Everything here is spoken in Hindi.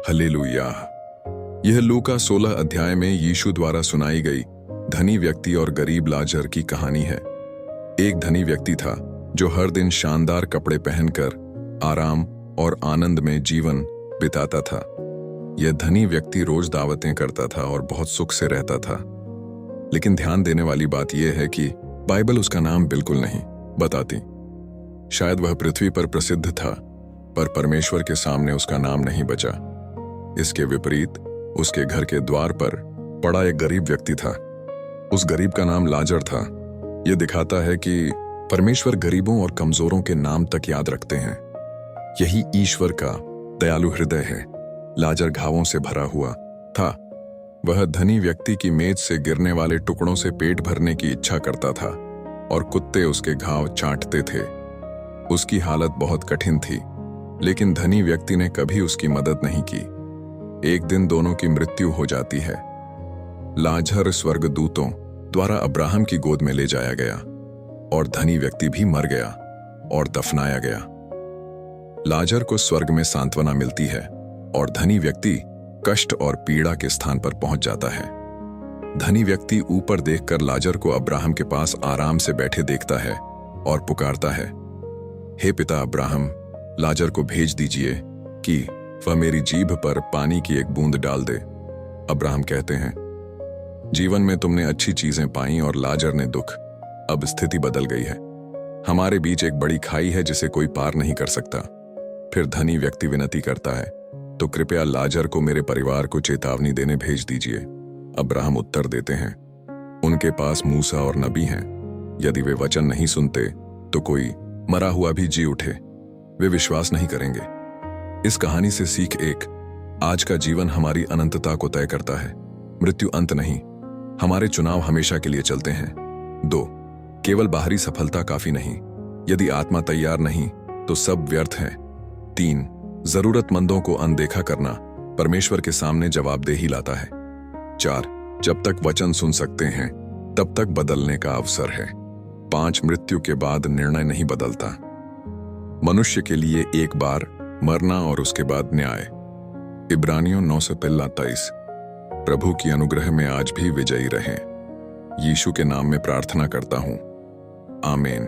हल्लेलुया। यह लूका 16 अध्याय में यीशु द्वारा सुनाई गई धनी व्यक्ति और गरीब लाजर की कहानी है। एक धनी व्यक्ति था जो हर दिन शानदार कपड़े पहनकर आराम और आनंद में जीवन बिताता था। यह धनी व्यक्ति रोज दावतें करता था और बहुत सुख से रहता था। लेकिन ध्यान देने वाली बात यह है कि बाइबल उसका नाम बिल्कुल नहीं बताती। शायद वह पृथ्वी पर प्रसिद्ध था, पर परमेश्वर के सामने उसका नाम नहीं बचा। इसके विपरीत उसके घर के द्वार पर पड़ा एक गरीब व्यक्ति था। उस गरीब का नाम लाजर था। यह दिखाता है कि परमेश्वर गरीबों और कमजोरों के नाम तक याद रखते हैं। यही ईश्वर का दयालु हृदय है। लाजर घावों से भरा हुआ था। वह धनी व्यक्ति की मेज से गिरने वाले टुकड़ों से पेट भरने की इच्छा करता था और कुत्ते उसके घाव चाटते थे। उसकी हालत बहुत कठिन थी, लेकिन धनी व्यक्ति ने कभी उसकी मदद नहीं की। एक दिन दोनों की मृत्यु हो जाती है। लाजर स्वर्गदूतों द्वारा अब्राहम की गोद में ले जाया गया और धनी व्यक्ति भी मर गया और दफनाया गया। लाजर को स्वर्ग में सांत्वना मिलती है और धनी व्यक्ति कष्ट और पीड़ा के स्थान पर पहुंच जाता है। धनी व्यक्ति ऊपर देखकर लाजर को अब्राहम के पास आराम से बैठे देखता है और पुकारता है, हे पिता अब्राहम, लाजर को भेज दीजिए कि वह मेरी जीभ पर पानी की एक बूंद डाल दे। अब्राहम कहते हैं, जीवन में तुमने अच्छी चीजें पाई और लाजर ने दुख। अब स्थिति बदल गई है। हमारे बीच एक बड़ी खाई है जिसे कोई पार नहीं कर सकता। फिर धनी व्यक्ति विनती करता है, तो कृपया लाजर को मेरे परिवार को चेतावनी देने भेज दीजिए। अब्राहम उत्तर देते हैं, उनके पास मूसा और नबी हैं। यदि वे वचन नहीं सुनते तो कोई मरा हुआ भी जी उठे, वे विश्वास नहीं करेंगे। इस कहानी से सीख एक, आज का जीवन हमारी अनंतता को तय करता है, मृत्यु अंत नहीं। हमारे चुनाव हमेशा के लिए चलते हैं। 2, केवल बाहरी सफलता काफी नहीं, यदि आत्मा तैयार नहीं तो सब व्यर्थ है। 3, जरूरतमंदों को अनदेखा करना परमेश्वर के सामने जवाबदेही लाता है। 4, जब तक वचन सुन सकते हैं तब तक बदलने का अवसर है। 5, मृत्यु के बाद निर्णय नहीं बदलता। मनुष्य के लिए एक बार मरना और उसके बाद न्याय। इब्रानियों 9:23। प्रभु की अनुग्रह में आज भी विजयी रहें। यीशु के नाम में प्रार्थना करता हूं, आमीन।